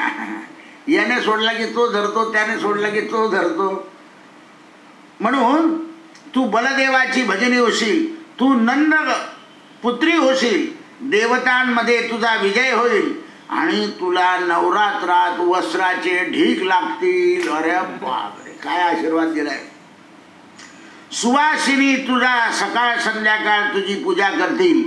याने सोडला की तो धरतो, त्याने सोडला की तो धरतो. म्हणून तू बलदेवाची भजनी होशील, तू नंद पुत्री होशील, देवतांमध्ये तुझा विजय होईल आणि तुला नवरात्रात वस्त्राचे ढीग लागतील. अरे बापरे, काय आशीर्वाद दिलाय. सुवासिनी तुझा सकाळ संध्याकाळ तुझी पूजा करतील.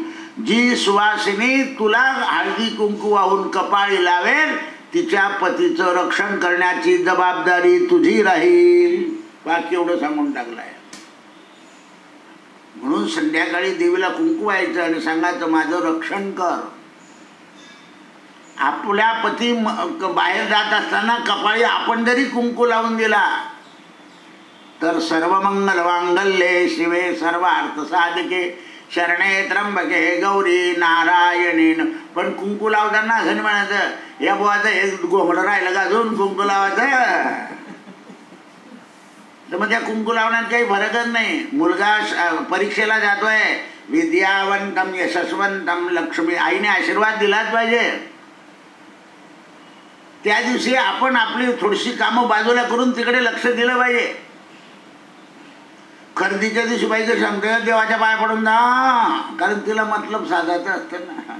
जी सुवासिनी तुला हळदी कुंकू वाहून कपाळी लावेल तिच्या पतीचं रक्षण करण्याची जबाबदारी तुझी राहील. बाकी एवढं सांगून टाकलंय. म्हणून संध्याकाळी देवीला कुंकू व्हायचं आणि सांगायचं माझं रक्षण कर. आपल्या पती बाहेर जात असताना कपाळी आपण जरी कुंकू लावून दिला तर सर्वमंगल मांगल्ये शिवे सर्वार्थ साधके शरणे त्र्यंबके गौरी नारायणीन. पण कुंकू लावताना असं म्हणायचं या बुवाचं हे घोंगडं राहिलं का अजून कुंकू लावायचं. तर मग त्या कुंकू लावण्यात काही फरकच नाही. मुलगा परीक्षेला जातोय, विद्यावंतम यशस्वंतम लक्ष्मी, आईने आशीर्वाद दिलाच पाहिजे. त्या दिवशी आपण आपली थोडीशी कामं बाजूला करून तिकडे लक्ष दिलं पाहिजे. खरेदीच्या दिवशी बाईचं सांगते देवाच्या पाया पडून जा, कारण तिला मतलब साधायचं असतं ना.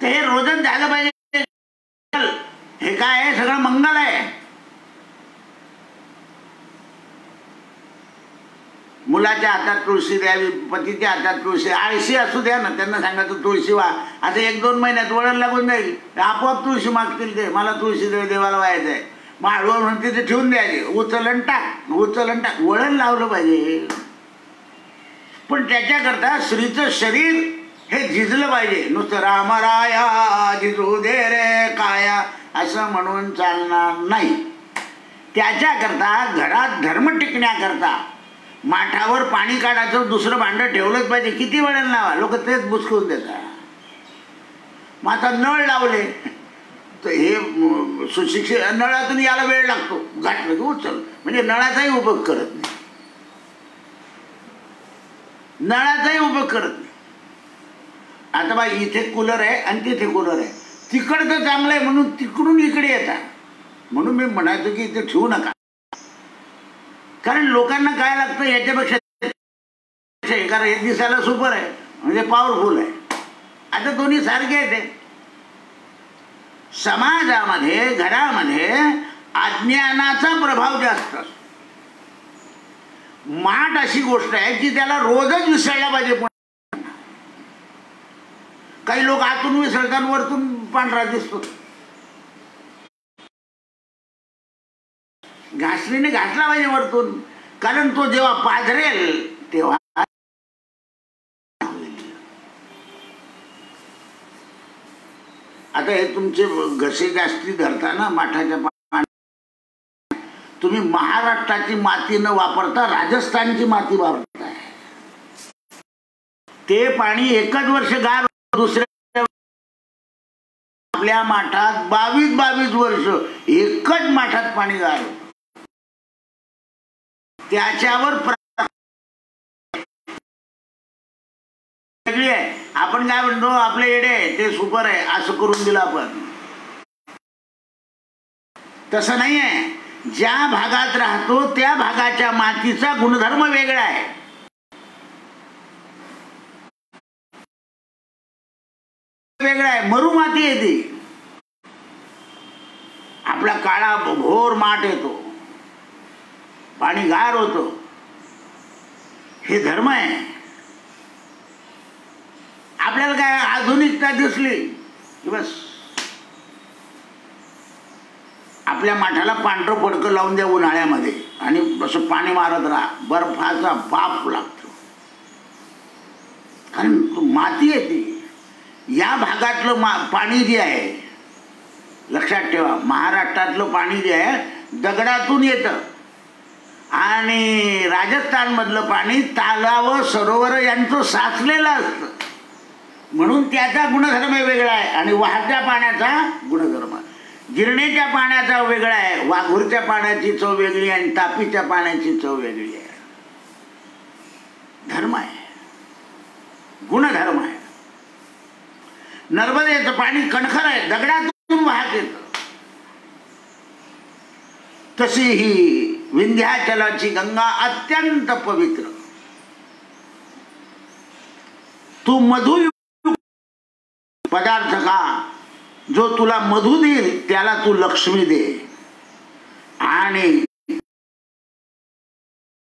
ते हे रोजच झालं पाहिजे. हे काय आहे, सगळं मंगल आहे. मुलाच्या हातात तुळशी द्यावी, पतीच्या हातात तुळशी, आळशी असू द्या ना, त्यांना सांगायचं तुळशी वा. आता 1-2 महिन्यात वळण लागून जाईल, आपोआप तुळशी मागतील. ते मला तुळशी देवाला व्हायचं आहे, मग हळूहळू म्हणते ते ठेवून द्यायचे. उचलन टाक उचलन टाक, वळण लावलं पाहिजे. पण त्याच्याकरता स्त्रीचं शरीर हे झिजलं पाहिजे. नुसतं रामराया झिजू दे रे काया असं म्हणून चालणार नाही. त्याच्याकरता घरात धर्म टिकण्याकरता माठावर पाणी काढायचं दुसरं भांडं ठेवलंच पाहिजे. किती वळण लावा, लोक तेच बुसकून देतात. मग आता नळ लावले तर हे सुशिक्षित, नळातून याला वेळ लागतो, घातलं की उचल, म्हणजे नळाचाही उपयोग करत नाही. नळाचाही उपयोग करत नाही. आता बा इथे कूलर आहे आणि तिथे कूलर आहे, तिकडचं चांगलं आहे म्हणून तिकडून इकडे येतात. म्हणून मी म्हणायचो की इथे ठेवू नका, कारण लोकांना काय लागतं याच्यापेक्षा, कारण हे दिसायला सुपर आहे म्हणजे पॉवरफुल आहे. आता दोन्ही सारखे आहेत. समाजामध्ये घरामध्ये अज्ञानाचा प्रभाव जास्त असतो. माठ अशी गोष्ट आहे की त्याला रोजच विसरला पाहिजे. काही लोक आतून विसरतात, वरतून पांढरा दिसतो. घासणीने घासला पाहिजे वरतून, कारण तो जेव्हा पाझरेल तेव्हा. आता हे तुमचे घसे जास्ती धरताना माठाच्या पाण्यात, तुम्ही महाराष्ट्राची माती न वापरता राजस्थानची माती वापरताय. ते पाणी एकच वर्ष गार, दुसऱ्या आपल्या माठात 22 वर्ष एकच माठात पाणी गार. त्याच्यावर वेगळी आहे. आपण काय म्हणतो आपले येडे ते सुपर आहे असं करून दिलं आपण. तसं नाही आहे. ज्या भागात राहतो त्या भागाच्या मातीचा गुणधर्म वेगळा आहे. वेगळा आहे. मरू माती येते, आपला काळा भोर माठ येतो, पाणी गार होतो. हे धर्म आहे. आपल्याला काय आधुनिकता दिसली की बस आपल्या माठाला पांढरं पडकं लावून द्या उन्हाळ्यामध्ये आणि असं पाणी मारत राहा, बर्फाचा बाप लागतो. कारण माती येते. या भागातलं पाणी जे आहे, लक्षात ठेवा, महाराष्ट्रातलं पाणी जे आहे दगडातून येतं आणि राजस्थानमधलं पाणी तालाव सरोवर यांचं साचलेलं असतं. म्हणून त्याचा गुणधर्म वेगळा आहे. आणि वाहत्या पाण्याचा गुणधर्म, गिरणीच्या पाण्याचा वेगळा आहे, वाघूरच्या पाण्याची चव वेगळी आणि तापीच्या पाण्याची चव वेगळी आहे. धर्म आहे, गुणधर्म आहे. नर्मदेचं पाणी कणखर आहे, दगडातून वाहत येतं. तशी ही विंध्याचलाची गंगा अत्यंत पवित्र. तू मधु पदार्थ खा, जो तुला मधु देईल त्याला तू लक्ष्मी दे, आणि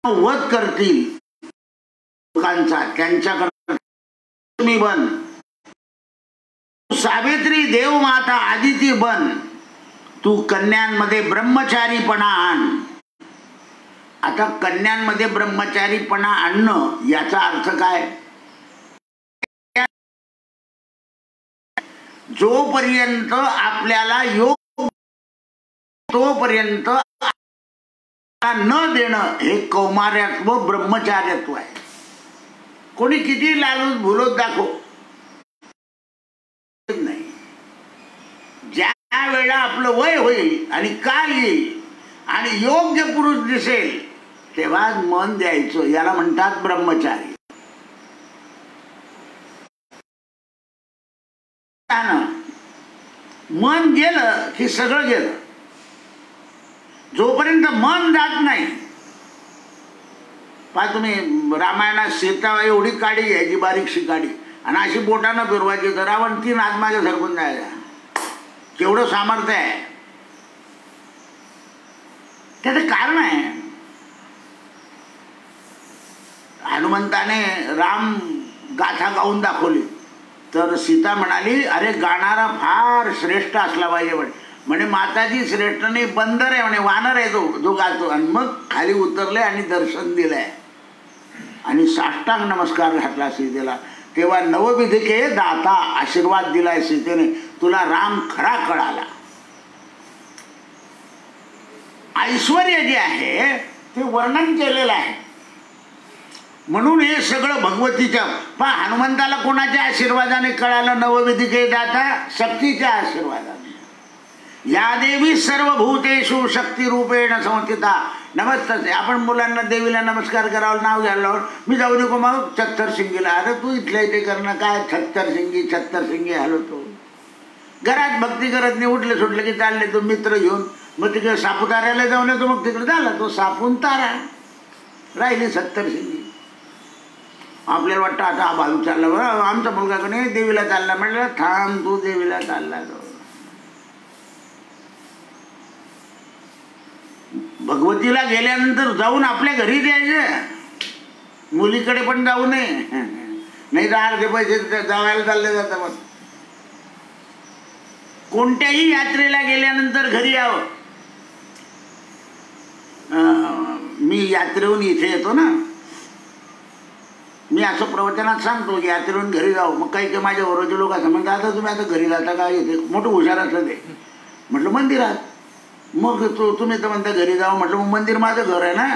वध करतील लोकांचा त्यांच्याकडे लक्ष्मी बन. सावित्री, देवमाता, आदिती बन. तू कन्यांमध्ये ब्रह्मचारीपणा आण. आता कन्यांमध्ये ब्रह्मचारीपणा आणणं याचा अर्थ काय? जोपर्यंत आपल्याला योग तोपर्यंत न देणं हे कौमार्यत्व ब्रह्मचार्यत्व आहे. कोणी किती लालूच भुलत दाखव नाही. ज्या वेळा आपलं वय होईल आणि काल येईल आणि योग्य पुरुष दिसेल तेव्हा मन द्यायचं. याला म्हणतात ब्रह्मचारी. मन गेलं की सगळं गेलं. जोपर्यंत मन जात नाही, पहा तुम्ही रामायणात सीता एवढी काडी घ्यायची, बारीकशी काडी, आणि अशी बोटानं फिरवायची तर रावण 3 हात मागे सरकून जायचा. केवढं सामर्थ्य आहे. त्याचं कारण आहे, हनुमंताने राम गाथा गाऊन दाखवली तर सीता म्हणाली, अरे गाणारा फार श्रेष्ठ असला पाहिजे. म्हणे माताजी श्रेष्ठ नाही, बंदर आहे म्हणे, वानर आहे जो गातो. आणि मग खाली उतरले आणि दर्शन दिलंय आणि साष्टांग नमस्कार घातला सीतेला. तेव्हा नवविधिके दाता आशीर्वाद दिलाय सीतेने, तुला राम खरा कळाला. ऐश्वर्य जे आहे ते वर्णन केलेलं आहे. म्हणून हे सगळं भगवतीच्या. पण हनुमंताला कोणाच्या आशीर्वादाने कळालं? नवविधिके दाता, शक्तीच्या आशीर्वादाने. या देवी सर्वभूतेषु शक्ती रूपेण संस्थिता नमस्तते. आपण मुलांना देवीला नमस्कार करावं, नाव घ्यायला लावून मी जाऊ नको मग छत्तर शिंगीला. अरे तू इथल्या इथे करणं काय? छत्तर शिंगी हलवतो. घरात भक्ती करत नाही, उठले सुटले की चालले तो मित्र घेऊन, मग तिकडे सापुताऱ्याला जाऊन येतो, मग तिकडे झाला तो सापून तारा, राहिली 70 शिंगी. आपल्याला वाटतं आता हा भाऊ चालला, बरं आमचा मुलगा का नाही देवीला चालला. म्हटलं थांब, तू देवीला चालला तो. भगवतीला गेल्यानंतर जाऊन आपल्या घरी द्यायचं, मुलीकडे पण जाऊ नये. नाही तर अर्धे पैसे जावायला चालले जातात. मग कोणत्याही यात्रेला गेल्यानंतर घरी यावं. मी यात्रेहून इथे येतो ना, मी असं प्रवचनात सांगतो की यात्रेहून घरी जाऊ. मग काही काही माझ्या बरोबरचे लोक असं म्हणतात, आता तुम्ही आता घरी जाता का? येते मोठं हुशार असलं ते. म्हटलं मंदिरात. मग तुम्ही तर म्हणता घरी जावं. म्हटलं मग मंदिर माझं घर आहे ना,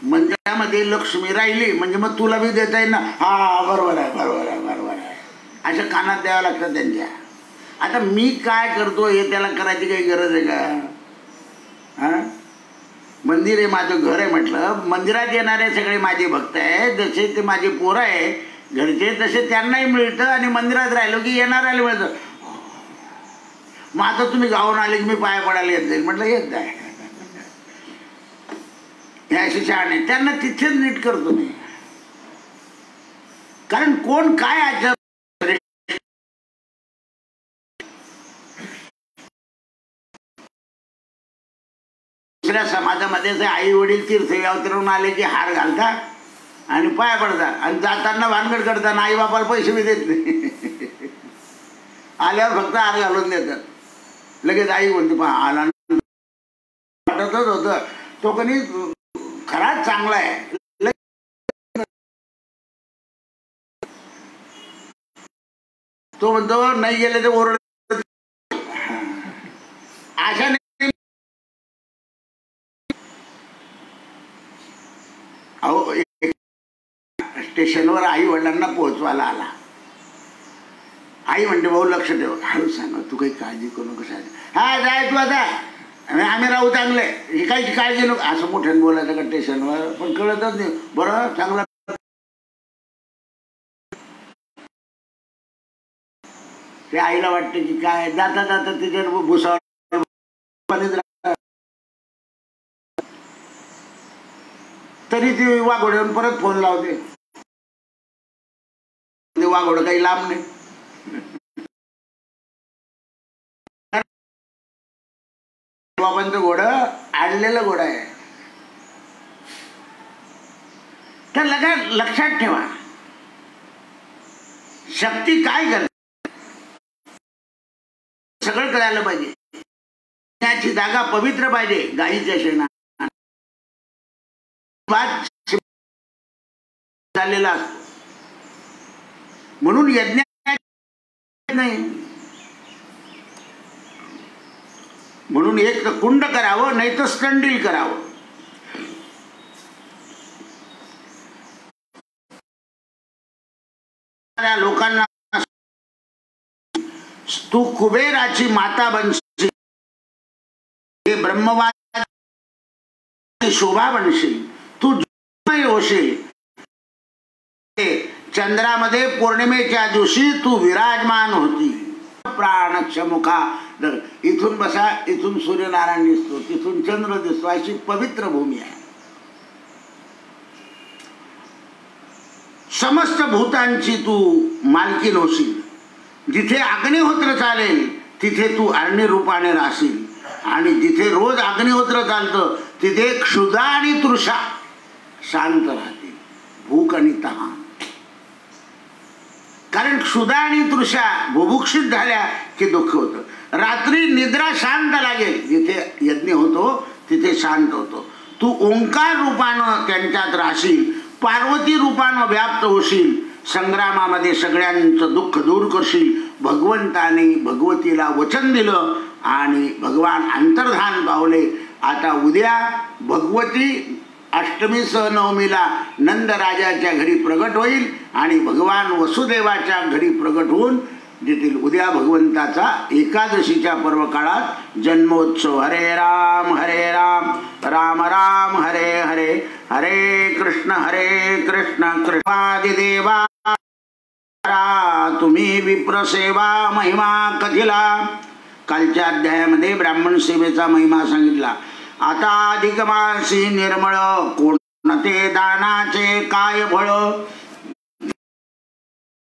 मंदिरामध्ये लक्ष्मी राहिली म्हणजे मग तुला बी देता येईल ना. हा बरोबर आहे, बरोबर आहे, बरोबर आहे, अशा कानात द्यावं लागतं त्यांच्या. आता मी काय करतो हे त्याला करायची काही गरज आहे का? हां, मंदिर हे माझं घर आहे. म्हटलं मंदिरात येणारे सगळे माझे भक्त आहे, जसे ते माझे पोरं आहे घरचे, तसे त्यांनाही मिळतं. आणि मंदिरात राहिलो की येणाऱ्याला मिळतं. मग आता तुम्ही गावून आले की मी पाया पडायला येत जाईल. म्हटलं येत जाय. हे अशी शहाणे त्यांना तिथेच नीट करतो मी. कारण कोण काय आचार, दुसऱ्या समाजामध्ये आई वडील तीर्थयात्रेवरून आले की हार घालतात आणि पाया पडतात, आणि जाताना भानगड करतात, आई बापाला पैसे बी देत नाही. आल्यावर फक्त हार घालून देतात. लगेच आई म्हणते पहा आला, वाटतच होतं तो कधी खराच चांगला आहे. तो म्हणतो नाही गेले ते ओरड. अशा अहो स्टेशनवर आई वडिलांना पोहोचवायला आला. आई म्हणते भाऊ लक्ष ठेव. हळू सांगा, तू काही काळजी करू नको. हा जाय तू आता, आम्ही राहू चांगले, ही काही काळजी नको. असं मोठ्याने बोलायचं का स्टेशनवर? पण कळतच नाही. बरं चांगलं. ते आईला वाटतं की काय जाता जाता तिच्या भुसावर तरी ती वाघोड्यावर परत फोन लावते. ते वाघोड काही लांब नाही. बाबांचं घोडं आणलेलं घोडं आहे. तर लक्षात ठेवा, शक्ती काय करते सगळं कळायला पाहिजे. त्याची जागा पवित्र पाहिजे. गाईच्या शेणा झालेला असतो म्हणून यज्ञ नाही. म्हणून एक तर कुंड करावं, नाही तर स्टंडील करावं. लोकांना तू कुबेराची माता बनशील, हे ब्रह्मवाद शोभा बनशील, तू होशील. चंद्रामध्ये पौर्णिमेच्या दिवशी तू विराजमान होती. प्राणक्षमुखा, इथून बसा, इथून सूर्यनारायण दिसतो, तिथून चंद्र दिसतो, अशी पवित्र भूमी आहे. समस्त भूतांची तू मालकीन होशील. जिथे अग्निहोत्र चालेल तिथे तू अग्नि रूपाने राहशील. आणि जिथे रोज अग्निहोत्र चालतं तिथे क्षुधा आणि तृषा शांत राहतील, भूक आणि तहान. कारण क्षुधा आणि तृषा बुभुक्षित झाल्या की दुःख होतं. रात्री निद्रा शांत लागेल, जिथे यज्ञ होतो तिथे शांत होतो. तू ओंकार रूपानं त्यांच्यात राहशील, पार्वती रूपानं व्याप्त होशील. संग्रामामध्ये सगळ्यांचं दुःख दूर करशील. भगवंताने भगवतीला वचन दिलं आणि भगवान अंतर्धान पावले. आता उद्या भगवती अष्टमी सह नवमीला नंदराजाच्या घरी प्रगट होईल आणि भगवान वसुदेवाच्या घरी प्रगट होऊन देतील. उद्या भगवंताचा एकादशीच्या पर्व काळात जन्मोत्सव. हरे राम राम राम हरे हरे, हरे कृष्ण कृष्णादिदेवा तुम्ही विप्रसेवा महिमा कथिला. कालच्या अध्यायामध्ये ब्राह्मण सेवेचा महिमा सांगितला. आता अधिक मासी निर्मळ कोणते दानाचे काय फळ.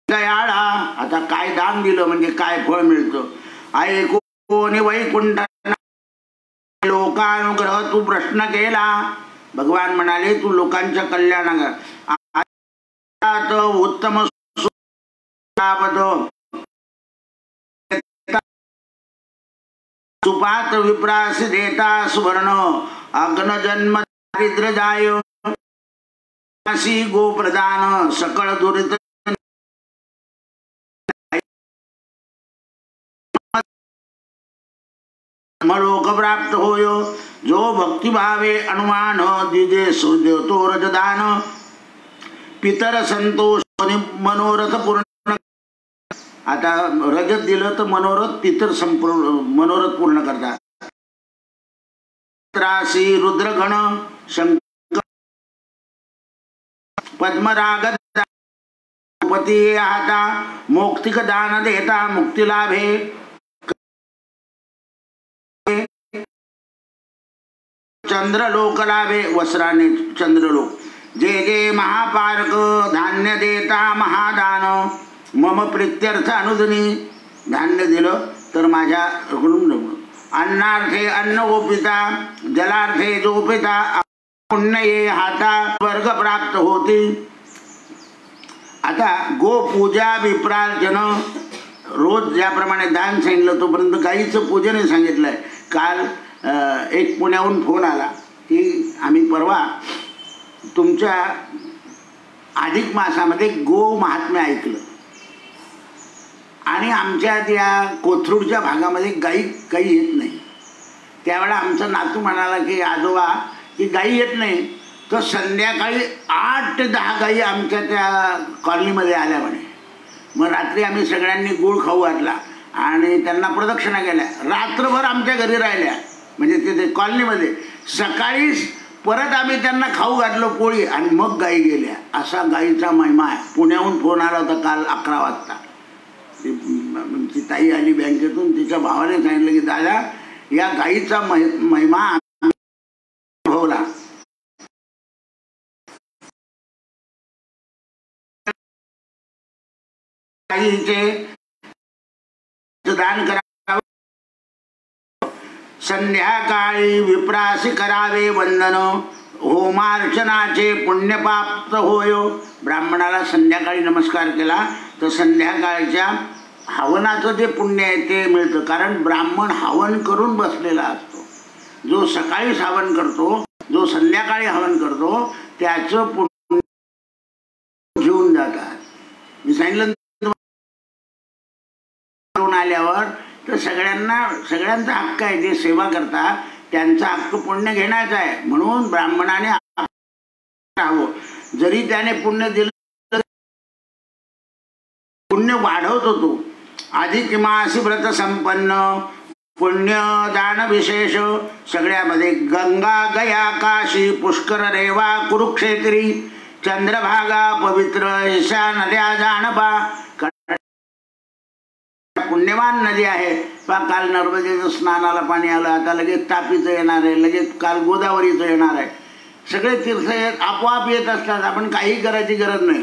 दयाळा, आता काय दान दिलं म्हणजे काय फळ मिळतं. ऐकून वैकुंठ लोकानुग्रह तू प्रश्न केला. भगवान म्हणाले तू लोकांच्या कल्याणात उत्तम सुपात विप्रास देता सुवर्ण अग्नजन्म दारिद्र्य जाय गोप्रदान सकळ दुरित लोक प्राप्त होयो. जो भक्तिभावे अनुमान दिजे सुदेवतो रजदान. पितर संतोष मनोरथ पूर्ण. आता रजत दिलं तर मनोरथ, पितर संपूर्ण मनोरथ पूर्ण करतात. त्रासी रुद्रगण शंकर पद्मराग पती आता मौक्तिक दान देता मुक्ती लाभे. चंद्रलोक लाभे वस्त्राने चंद्रलोक. जे जे महापारक धान्य देता महादान. मम प्रित्यर्थ अनुदनी, धान्य दिलं तर माझ्याकडून. अन्नार्थे अन्न गोपिता, जलार्थे जोपिता पुण्य ये हाता वर्ग प्राप्त होती. आता गोपूजा विप्रार्जन रोज ज्याप्रमाणे दान सांगितलं तोपर्यंत गाईचं पूजन सांगितलंय. काल एक पुण्याहून फोन आला की आम्ही परवा तुमच्या अधिक मासामध्ये गो महात्म्य ऐकलं आणि आमच्या त्या कोथरूडच्या भागामध्ये गाई काही येत नाही. त्यावेळेला आमचा नातू म्हणाला की आजोबा की गाई येत नाही. तर संध्याकाळी 8 ते 10 गाई आमच्या त्या कॉलनीमध्ये आल्या म्हणे. मग रात्री आम्ही सगळ्यांनी गुळ खाऊ घातला आणि त्यांना प्रदक्षिणा केल्या. रात्रभर आमच्या घरी राहिल्या म्हणजे तिथे कॉलनीमध्ये. सकाळी परत आम्ही त्यांना खाऊ घातलं पोळी आणि मग गाई गेल्या. असा गाईचा महिमा आहे. पुण्याहून फोन आला होता काल 11 वाजता. ती ताई आली बँकेतून, तिच्या भावाने सांगितलं की दादा या गाईचा महिमा अनुभवला. दान करावे, संध्याकाळी विप्रासी करावे वंदन, होमार्चनाचे पुण्य प्राप्त होयो. ब्राह्मणाला संध्याकाळी नमस्कार केला तर संध्याकाळच्या हवनाचं जे पुण्य आहे ते मिळतं. कारण ब्राह्मण हवन करून बसलेला असतो. जो सकाळी हवन करतो, जो संध्याकाळी हवन करतो, त्याचं पुण्य घेऊन जातात. मी सांगितलं आल्यावर तर सगळ्यांचा हक्क आहे. जे सेवा करतात त्यांचा हक्क पुण्य घेण्याचा आहे. म्हणून ब्राह्मणाने हवं. जरी त्याने पुण्य दिलं पुण्य वाढवतो तो. अधिक मासी व्रत संपन्न पुण्य दान विशेष सगळ्यामध्ये गंगा गया काशी पुष्कर रेवा कुरुक्षेत्री चंद्रभागा पवित्र ईशा नद्या जानपा पुण्यवान नदी आहे. काल नर्मदेचं स्नानाला पाणी आलं, आता लगेच तापीचं येणार आहे, लगेच काल गोदावरीचं येणार आहे. सगळे तीर्थ आपोआप येत असतात. आपण काही करायची गरज नाही.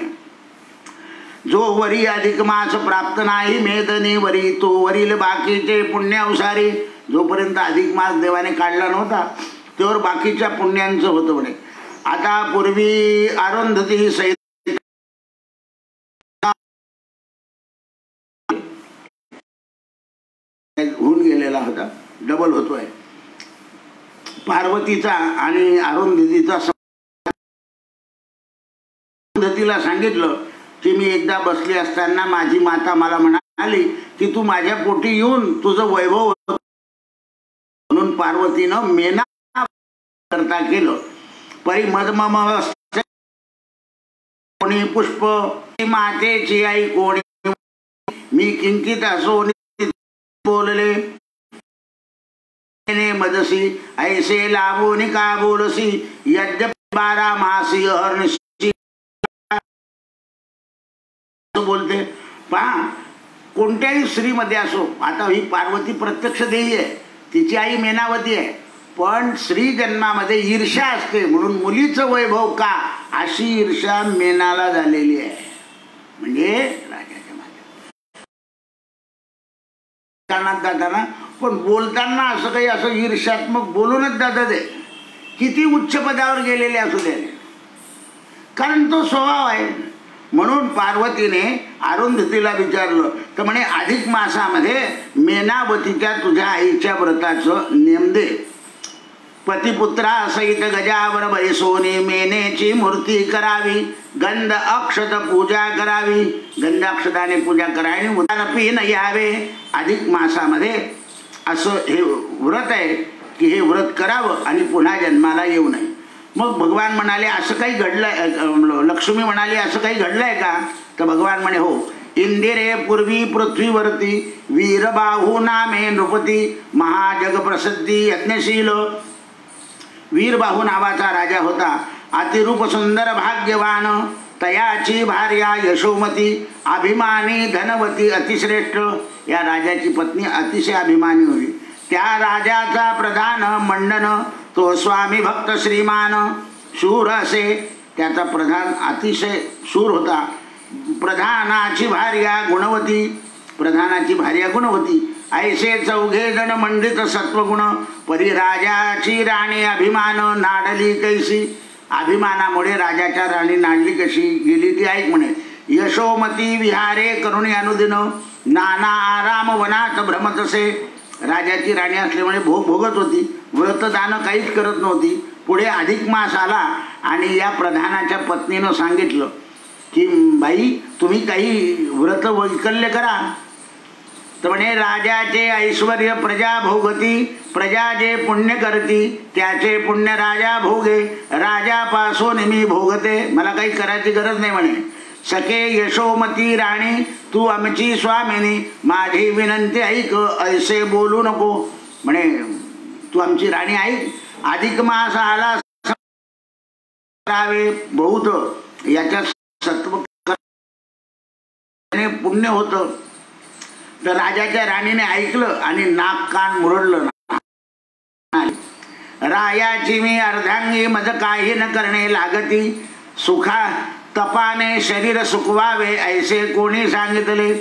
जो वरी अधिक मास प्राप्त नाही मेदनी वरी, तो वरील बाकीचे पुण्य अवसारी. जोपर्यंत अधिक मास देवाने काढला नव्हता त्यावर बाकीच्या पुण्यांचं होतं म्हणे. आता पूर्वी अरुंधती सहित होऊन गेलेला होता, डबल होतोय. पार्वतीचा आणि अरुंधतीचा. अरुंधतीला सांगितलं की मी एकदा बसली असताना माझी माता मला म्हणाली की तू माझ्या पोटी येऊन तुझं वैभव, म्हणून पार्वतीनं मेना करता केलं. परी मदमम कोणी पुष्प मातेची आई कोणी, मी किंचित असो बोलले मदसी ऐसे लाभोनी का बोलसी यद्यपि 12 मासी हरनिशी बोलते. पहा कोणत्याही स्त्रीमध्ये असो, आता ही पार्वती प्रत्यक्ष देवी आहे, तिची आई मेनावती आहे, पण स्त्री जन्मामध्ये ईर्ष्या असते. म्हणून मुलीचं वैभव का अशी ईर्ष्या मेनाला झालेली आहे. म्हणजे राजाच्या मागे जाताना पण बोलताना असं काही असं ईर्ष्यात्मक बोलूनच जातात ते, किती उच्च पदावर गेलेले असू दे, कारण तो स्वभाव आहे. म्हणून पार्वतीने अरुंधतीला विचारलं तर म्हणे अधिक मासामध्ये मेनावतीच्या तुझ्या आईच्या व्रताचं नियम दे. पतिपुत्रा सहित गजावर बैसोनी मेनेची मूर्ती करावी, गंध अक्षत पूजा करावी, गंधाक्षताने पूजा करावी, उदानपी न यावे. अधिक मासामध्ये असं हे व्रत आहे की हे व्रत करावं आणि पुन्हा जन्माला येऊ नये. मग भगवान म्हणाले असं काही घडलंय, लक्ष्मी म्हणाली असं काही घडलंय का? तर भगवान म्हणे हो. इंदिरे पूर्वी पृथ्वीवरती वीरबाहू नामे नृपती महाजग प्रसिद्धी यज्ञशील. वीरबाहू नावाचा राजा होता, अतिरूप सुंदर भाग्यवान. तयाची भार्या यशोमती अभिमानी धनवती अतिश्रेष्ठ. या राजाची पत्नी अतिशय अभिमानी होती. त्या राजाचा प्रधान मंडन तो स्वामी भक्त श्रीमान शूर असे. त्याचा प्रधान अतिशय शूर होता. प्रधानाची भार्या गुणवती, प्रधानाची भार्या गुणवती. ऐसे 4 जण मंडित सत्वगुण परी राजाची राणी अभिमान नाडली कैसी. अभिमानामुळे राजाच्या राणी नाडली कशी गेली ती ऐक म्हणे. यशोमती विहारे करुणी अनुदिन नाना आराम वनात भ्रमतसे. राजाची राणी असल्यामुळे भोग भोगत होती, व्रतदान काहीच करत नव्हती. पुढे अधिक मास आला आणि या प्रधानाच्या पत्नीनं सांगितलं की बाई तुम्ही काही व्रत वैकल्य करा. तर म्हणे राजाचे ऐश्वर्य प्रजा भोगती, प्रजा जे पुण्य करती त्याचे पुण्य राजा भोगे. राजापासून मी भोगते, मला काही करायची गरज नाही म्हणे. सखे यशोमती राणी तू आमची स्वामिनी, माझी विनंती ऐक ऐसे बोलू नको. म्हणे तू आमची राणी ऐक. अधिक मास आला करावे बहुत, याच्या सत्व पुण्य होतं. तर राजाच्या राणीने ऐकलं आणि नाक कान मुरडलं. रायाची मी अर्धांगी मज काही न करणे लागती, सुखा तपाने शरीर सुकवावे ऐसे कोणी सांगितले.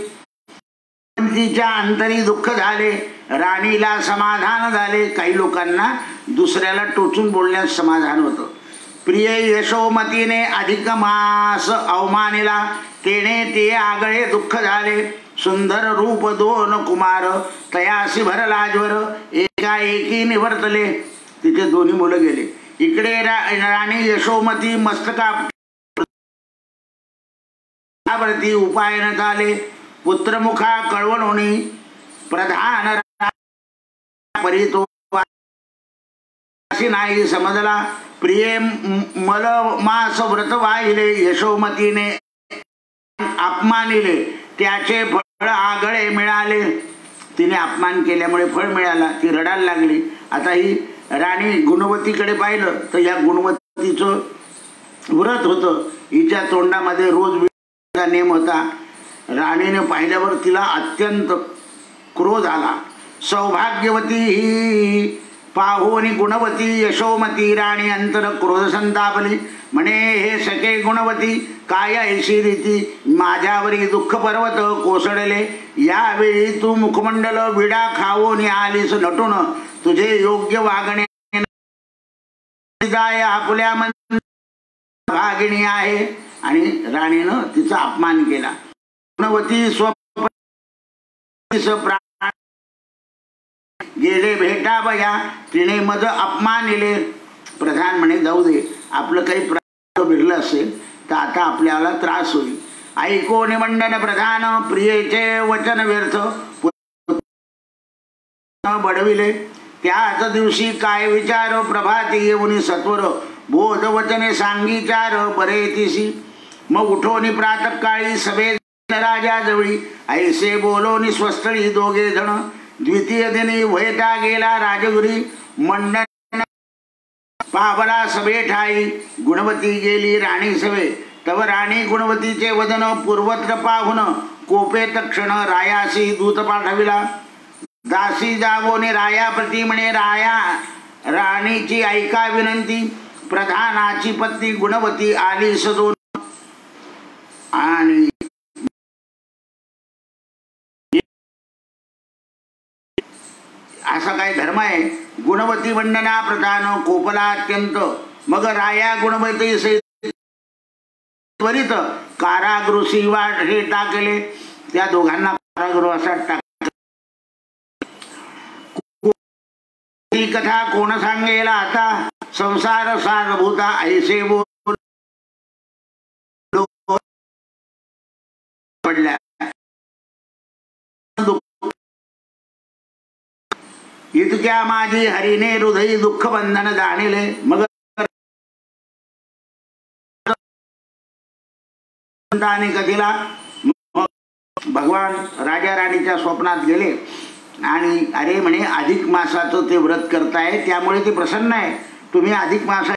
तिच्या अंतरी दुःख झाले, राणीला समाधान झाले. काही लोकांना दुसऱ्याला टोचून बोलण्यात समाधान होतं. प्रिय यशोमतीने अधिक मास अवमानिला, तेने ते आगळे दुःख झाले. सुंदर रूप दोन कुमार, तयासी भरला ज्वर, एकाएकी निवर्तले. तिचे दोन्ही मुलं गेले. इकडे राणी यशोमती मस्तकावरती उपाय न झाले. पुत्रमुखा कळवणोनी प्रधान परितो नाही समजला. प्रिये मल मास व्रत वाहिले, यशोमतीने अपमानिले, त्याचे फळ आगळे मिळाले. तिने अपमान केल्यामुळे फळ मिळाला. ती रडायला लागली. आता ही राणी गुणवतीकडे पाहिलं तर या गुणवतीचं व्रत होतं. हिच्या तोंडामध्ये रोज नेम होता. राणीने पाहिल्यावर तिला अत्यंत क्रोध आला. सौभाग्यवती ही पाहोनी गुणवती यशोमती, राणी अंतर क्रोध संतापली. म्हणे हे सखे गुणवती, काय ऐशी रीती माझ्यावरी दुःख पर्वत कोसळले. यावेळी तू मुखमंडल विडा खावोनी आलीस नटून, तुझे योग्य वागणे आपल्या भागिणी आहे. आणि राणीनं तिचा अपमान केला. गुणवती गेले भेटा बया, तिने मज अपमानिले. प्रधान म्हणे जाऊ दे, आपलं काही भिडलं असेल तर आता आपल्याला त्रास होईल. ऐको निमंडन प्रधान, प्रियेचे वचन व्यर्थ बडविले. त्याच दिवशी काय विचार, प्रभाती येऊनी सत्वर, बोध वचने सांगीचार बरे तिसी. मग उठोनी प्रातकाळी सभे राजा जवळी, ऐसे बोलोनी स्वस्थळी दोघे जण. द्वितीय दिनी वैता गेला राजगुरी, मंडन पावला सभे ठाई. गुणवती गेली राणी सभे, तव राणी गुणवतीचे वदन पूर्वत्र पाहुन, कोपे तक्षण रायासी दूत पाठविला. दासी जागोने राया प्रती म्हणे, राया राणीची ऐका विनंती. प्रधानाची पत्नी गुणवती आली सदोन. आणि असा काय धर्म आहे. गुणवती वंदना प्रधान कोपला अत्यंत. मग राया गुणवती त्वरित कारागृही वाट हे टाकले. त्या दोघांना कारागृहात टाकले. ती कथा कोण सांगेला आता, संसार सारभूता ऐसे बोल पडल्या. इतक्या माझी हरीने हृदयी दुःख बंधन जाणिले. मग कधीला भगवान राजा राणीच्या स्वप्नात गेले आणि अरे म्हणे अधिक मासाचं ते व्रत करताय त्यामुळे ते प्रसन्न आहे. तुम्ही अधिक मासा